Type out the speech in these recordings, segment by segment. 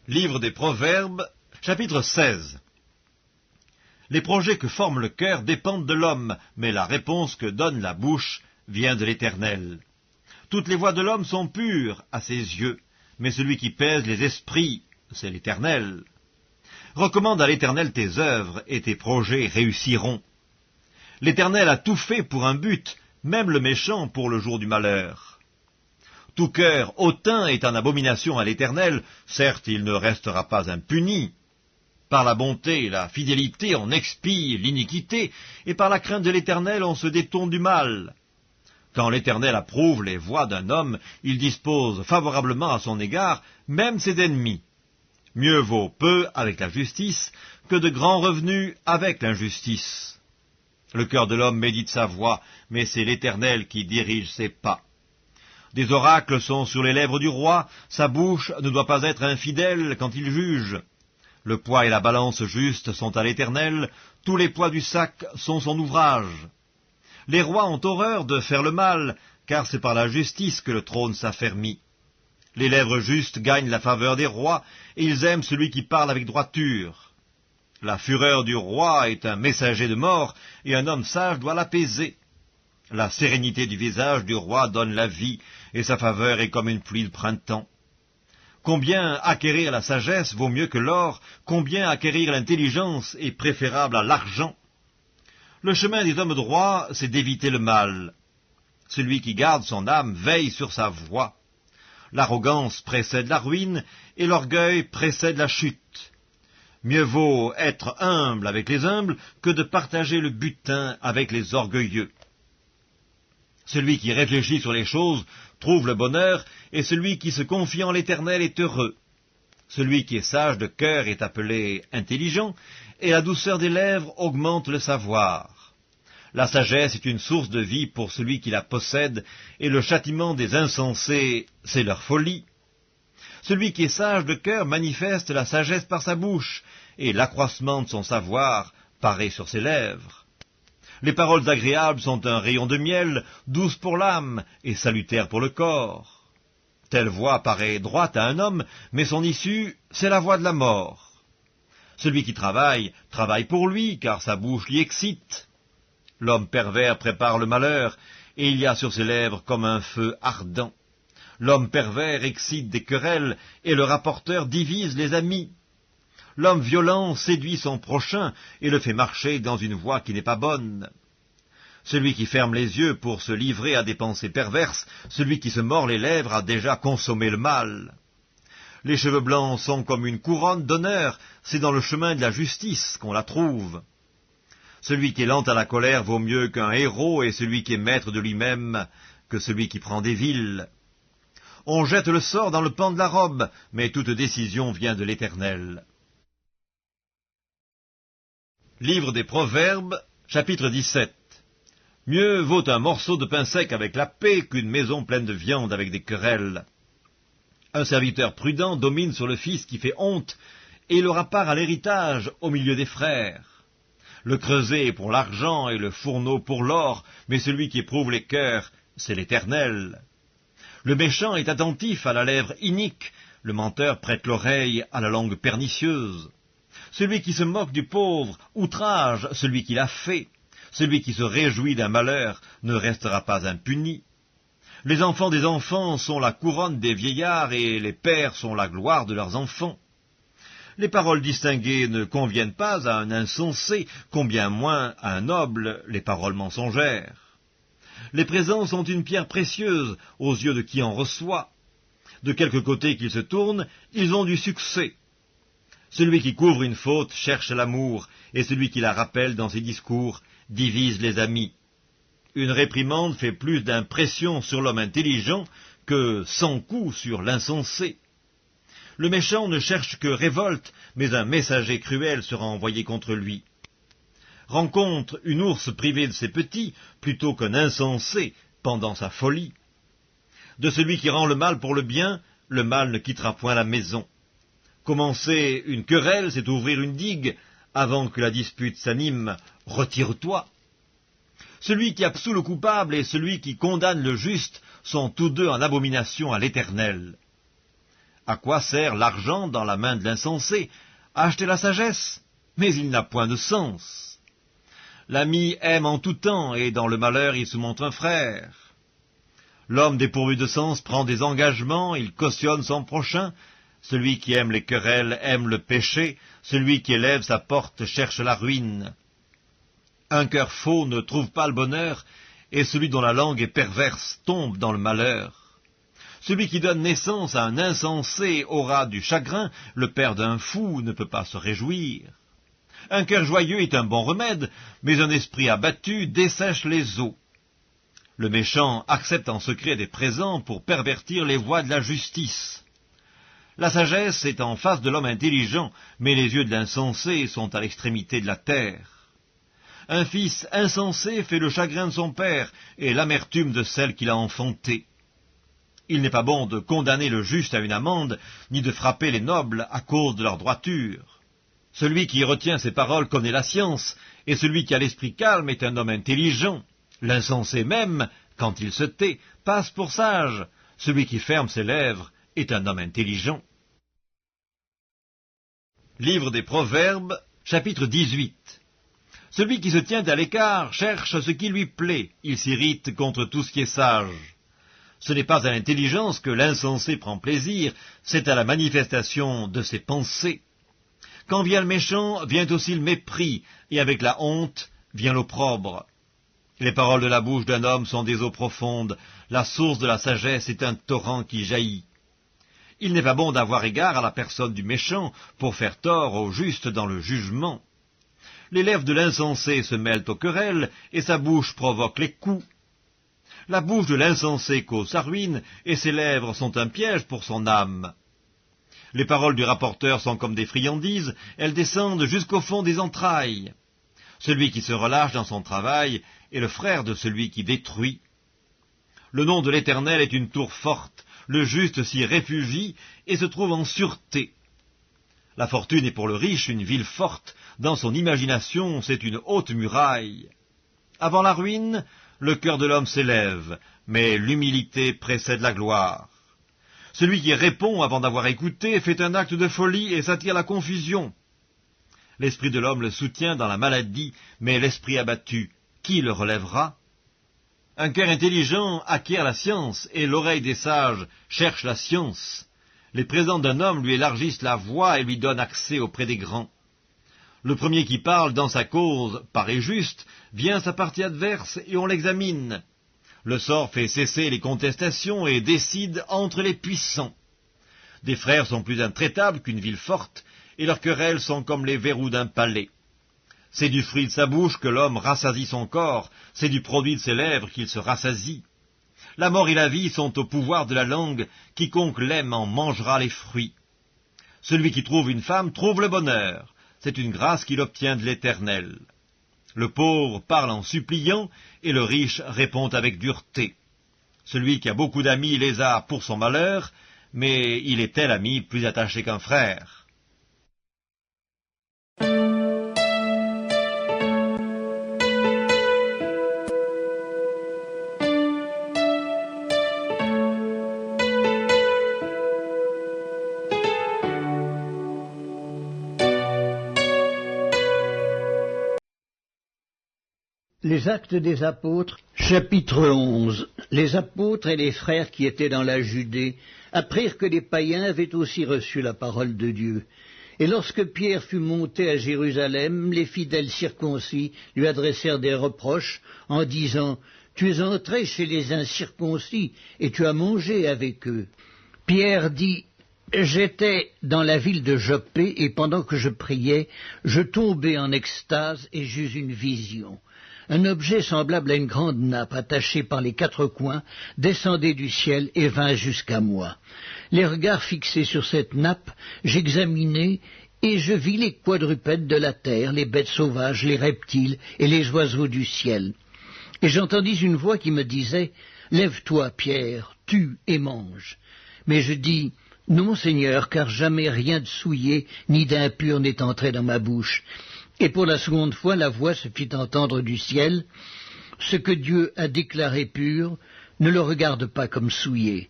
Livre des Proverbes, chapitre 16. Les projets que forme le cœur dépendent de l'homme, mais la réponse que donne la bouche vient de l'Éternel. Toutes les voies de l'homme sont pures à ses yeux, mais celui qui pèse les esprits, c'est l'Éternel. Recommande à l'Éternel tes œuvres, et tes projets réussiront. L'Éternel a tout fait pour un but, même le méchant pour le jour du malheur. Tout cœur hautain est en abomination à l'Éternel, certes il ne restera pas impuni. Par la bonté et la fidélité on expie l'iniquité, et par la crainte de l'Éternel on se détourne du mal. Quand l'Éternel approuve les voies d'un homme, il dispose favorablement à son égard, même ses ennemis. Mieux vaut peu avec la justice que de grands revenus avec l'injustice. Le cœur de l'homme médite sa voie, mais c'est l'Éternel qui dirige ses pas. Des oracles sont sur les lèvres du roi, sa bouche ne doit pas être infidèle quand il juge. Le poids et la balance juste sont à l'Éternel, tous les poids du sac sont son ouvrage. Les rois ont horreur de faire le mal, car c'est par la justice que le trône s'affermit. Les lèvres justes gagnent la faveur des rois, et ils aiment celui qui parle avec droiture. La fureur du roi est un messager de mort, et un homme sage doit l'apaiser. La sérénité du visage du roi donne la vie, et sa faveur est comme une pluie de printemps. Combien acquérir la sagesse vaut mieux que l'or, combien acquérir l'intelligence est préférable à l'argent. Le chemin des hommes droits, c'est d'éviter le mal. Celui qui garde son âme veille sur sa voie. L'arrogance précède la ruine, et l'orgueil précède la chute. Mieux vaut être humble avec les humbles que de partager le butin avec les orgueilleux. Celui qui réfléchit sur les choses trouve le bonheur, et celui qui se confie en l'Éternel est heureux. Celui qui est sage de cœur est appelé intelligent, et la douceur des lèvres augmente le savoir. La sagesse est une source de vie pour celui qui la possède, et le châtiment des insensés, c'est leur folie. Celui qui est sage de cœur manifeste la sagesse par sa bouche, et l'accroissement de son savoir paraît sur ses lèvres. Les paroles agréables sont un rayon de miel, douces pour l'âme et salutaires pour le corps. Telle voie paraît droite à un homme, mais son issue, c'est la voie de la mort. Celui qui travaille, travaille pour lui, car sa bouche l'y excite. L'homme pervers prépare le malheur, et il y a sur ses lèvres comme un feu ardent. L'homme pervers excite des querelles, et le rapporteur divise les amis. L'homme violent séduit son prochain et le fait marcher dans une voie qui n'est pas bonne. Celui qui ferme les yeux pour se livrer à des pensées perverses, celui qui se mord les lèvres a déjà consommé le mal. Les cheveux blancs sont comme une couronne d'honneur, c'est dans le chemin de la justice qu'on la trouve. Celui qui est lent à la colère vaut mieux qu'un héros, et celui qui est maître de lui-même que celui qui prend des villes. On jette le sort dans le pan de la robe, mais toute décision vient de l'Éternel. Livre des Proverbes, chapitre 17. Mieux vaut un morceau de pain sec avec la paix qu'une maison pleine de viande avec des querelles. Un serviteur prudent domine sur le fils qui fait honte, et il aura part à l'héritage au milieu des frères. Le creuset est pour l'argent et le fourneau pour l'or, mais celui qui éprouve les cœurs, c'est l'Éternel. Le méchant est attentif à la lèvre inique, le menteur prête l'oreille à la langue pernicieuse. Celui qui se moque du pauvre outrage celui qui l'a fait. Celui qui se réjouit d'un malheur ne restera pas impuni. Les enfants des enfants sont la couronne des vieillards, et les pères sont la gloire de leurs enfants. Les paroles distinguées ne conviennent pas à un insensé, combien moins à un noble les paroles mensongères. Les présents sont une pierre précieuse aux yeux de qui en reçoit. De quelque côté qu'ils se tournent, ils ont du succès. Celui qui couvre une faute cherche l'amour, et celui qui la rappelle dans ses discours divise les amis. Une réprimande fait plus d'impression sur l'homme intelligent que 100 coups sur l'insensé. Le méchant ne cherche que révolte, mais un messager cruel sera envoyé contre lui. Rencontre une ours privée de ses petits, plutôt qu'un insensé pendant sa folie. De celui qui rend le mal pour le bien, le mal ne quittera point la maison. Commencer une querelle, c'est ouvrir une digue. Avant que la dispute s'anime, retire-toi. Celui qui absout le coupable et celui qui condamne le juste sont tous deux en abomination à l'Éternel. À quoi sert l'argent dans la main de l'insensé? À acheter la sagesse, mais il n'a point de sens. L'ami aime en tout temps, et dans le malheur il se montre un frère. L'homme dépourvu de sens prend des engagements, il cautionne son prochain. Celui qui aime les querelles aime le péché, celui qui élève sa porte cherche la ruine. Un cœur faux ne trouve pas le bonheur, et celui dont la langue est perverse tombe dans le malheur. Celui qui donne naissance à un insensé aura du chagrin, le père d'un fou ne peut pas se réjouir. Un cœur joyeux est un bon remède, mais un esprit abattu dessèche les eaux. Le méchant accepte en secret des présents pour pervertir les voies de la justice. La sagesse est en face de l'homme intelligent, mais les yeux de l'insensé sont à l'extrémité de la terre. Un fils insensé fait le chagrin de son père et l'amertume de celle qu'il a enfantée. Il n'est pas bon de condamner le juste à une amende, ni de frapper les nobles à cause de leur droiture. Celui qui retient ses paroles connaît la science, et celui qui a l'esprit calme est un homme intelligent. L'insensé même, quand il se tait, passe pour sage. Celui qui ferme ses lèvres est un homme intelligent. Livre des Proverbes, chapitre 18. Celui qui se tient à l'écart cherche ce qui lui plaît, il s'irrite contre tout ce qui est sage. Ce n'est pas à l'intelligence que l'insensé prend plaisir, c'est à la manifestation de ses pensées. Quand vient le méchant, vient aussi le mépris, et avec la honte vient l'opprobre. Les paroles de la bouche d'un homme sont des eaux profondes, la source de la sagesse est un torrent qui jaillit. Il n'est pas bon d'avoir égard à la personne du méchant pour faire tort au juste dans le jugement. Les lèvres de l'insensé se mêlent aux querelles, et sa bouche provoque les coups. La bouche de l'insensé cause sa ruine, et ses lèvres sont un piège pour son âme. Les paroles du rapporteur sont comme des friandises, elles descendent jusqu'au fond des entrailles. Celui qui se relâche dans son travail est le frère de celui qui détruit. Le nom de l'Éternel est une tour forte, le juste s'y réfugie et se trouve en sûreté. La fortune est pour le riche une ville forte, dans son imagination c'est une haute muraille. Avant la ruine, le cœur de l'homme s'élève, mais l'humilité précède la gloire. Celui qui répond avant d'avoir écouté fait un acte de folie et s'attire la confusion. L'esprit de l'homme le soutient dans la maladie, mais l'esprit abattu, qui le relèvera? Un cœur intelligent acquiert la science, et l'oreille des sages cherche la science. Les présents d'un homme lui élargissent la voie et lui donnent accès auprès des grands. Le premier qui parle dans sa cause paraît juste, vient sa partie adverse et on l'examine. Le sort fait cesser les contestations et décide entre les puissants. Des frères sont plus intraitables qu'une ville forte, et leurs querelles sont comme les verrous d'un palais. C'est du fruit de sa bouche que l'homme rassasie son corps, c'est du produit de ses lèvres qu'il se rassasie. La mort et la vie sont au pouvoir de la langue, quiconque l'aime en mangera les fruits. Celui qui trouve une femme trouve le bonheur, c'est une grâce qu'il obtient de l'Éternel. Le pauvre parle en suppliant, et le riche répond avec dureté. Celui qui a beaucoup d'amis les a pour son malheur, mais il est tel ami plus attaché qu'un frère. Les Actes des Apôtres, chapitre 11. Les apôtres et les frères qui étaient dans la Judée apprirent que les païens avaient aussi reçu la parole de Dieu. Et lorsque Pierre fut monté à Jérusalem, les fidèles circoncis lui adressèrent des reproches en disant « Tu es entré chez les incirconcis et tu as mangé avec eux. » Pierre dit « J'étais dans la ville de Joppé et pendant que je priais, je tombai en extase et j'eus une vision. » Un objet semblable à une grande nappe attachée par les quatre coins descendait du ciel et vint jusqu'à moi. Les regards fixés sur cette nappe, j'examinai et je vis les quadrupèdes de la terre, les bêtes sauvages, les reptiles et les oiseaux du ciel. Et j'entendis une voix qui me disait « Lève-toi, Pierre, tue et mange. » Mais je dis « Non, Seigneur, car jamais rien de souillé ni d'impur n'est entré dans ma bouche. » Et pour la seconde fois, la voix se fit entendre du ciel. Ce que Dieu a déclaré pur, ne le regarde pas comme souillé.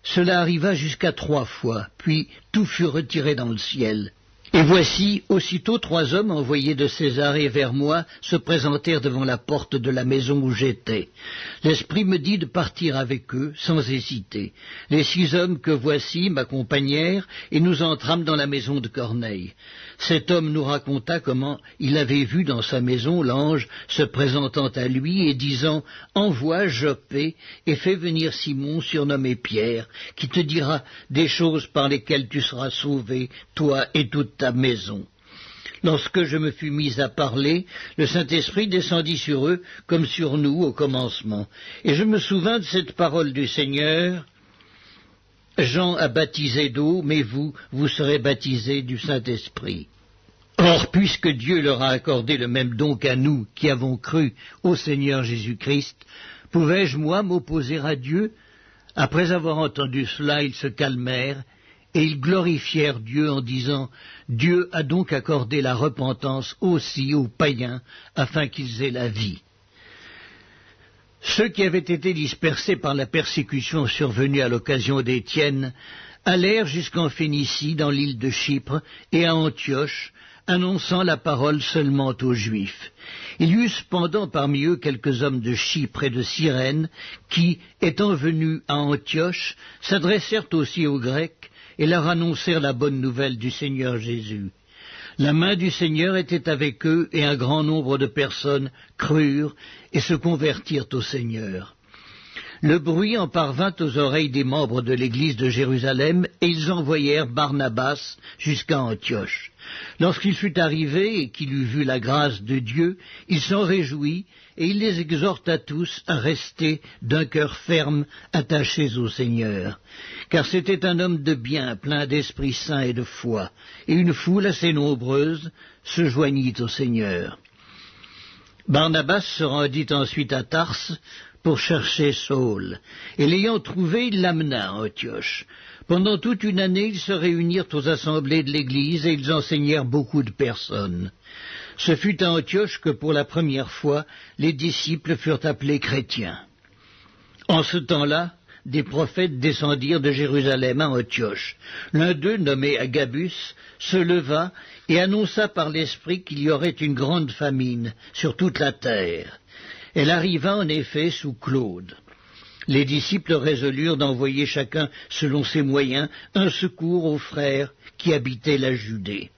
Cela arriva jusqu'à 3 fois, puis tout fut retiré dans le ciel. Et voici, aussitôt 3 hommes envoyés de Césarée vers moi se présentèrent devant la porte de la maison où j'étais. L'Esprit me dit de partir avec eux, sans hésiter. Les 6 hommes que voici m'accompagnèrent, et nous entrâmes dans la maison de Corneille. Cet homme nous raconta comment il avait vu dans sa maison l'ange se présentant à lui et disant « Envoie Joppé et fais venir Simon, surnommé Pierre, qui te dira des choses par lesquelles tu seras sauvé, toi et toute ta maison. » Lorsque je me fus mis à parler, le Saint-Esprit descendit sur eux comme sur nous au commencement. Et je me souvins de cette parole du Seigneur « Jean a baptisé d'eau, mais vous serez baptisés du Saint-Esprit. » Or, puisque Dieu leur a accordé le même don qu'à nous qui avons cru au Seigneur Jésus-Christ, pouvais-je, moi, m'opposer à Dieu? Après avoir entendu cela, ils se calmèrent, et ils glorifièrent Dieu en disant « Dieu a donc accordé la repentance aussi aux païens, afin qu'ils aient la vie. » Ceux qui avaient été dispersés par la persécution survenue à l'occasion d'Étienne allèrent jusqu'en Phénicie, dans l'île de Chypre, et à Antioche, annonçant la parole seulement aux Juifs. Il y eut cependant parmi eux quelques hommes de Chypre et de Cyrène qui, étant venus à Antioche, s'adressèrent aussi aux Grecs et leur annoncèrent la bonne nouvelle du Seigneur Jésus. La main du Seigneur était avec eux, et un grand nombre de personnes crurent et se convertirent au Seigneur. Le bruit en parvint aux oreilles des membres de l'église de Jérusalem, et ils envoyèrent Barnabas jusqu'à Antioche. Lorsqu'il fut arrivé et qu'il eut vu la grâce de Dieu, il s'en réjouit, et il les exhorta tous à rester d'un cœur ferme, attachés au Seigneur. Car c'était un homme de bien, plein d'Esprit Saint et de foi, et une foule assez nombreuse se joignit au Seigneur. Barnabas se rendit ensuite à Tarse pour chercher Saul, et l'ayant trouvé, il l'amena à Antioche. Pendant toute une année, ils se réunirent aux assemblées de l'Église, et ils enseignèrent beaucoup de personnes. Ce fut à Antioche que, pour la première fois, les disciples furent appelés chrétiens. En ce temps-là, des prophètes descendirent de Jérusalem à Antioche. L'un d'eux, nommé Agabus, se leva et annonça par l'Esprit qu'il y aurait une grande famine sur toute la terre. Elle arriva en effet sous Claude. Les disciples résolurent d'envoyer chacun, selon ses moyens, un secours aux frères qui habitaient la Judée.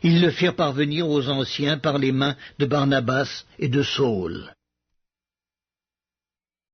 Ils le firent parvenir aux anciens par les mains de Barnabas et de Saul.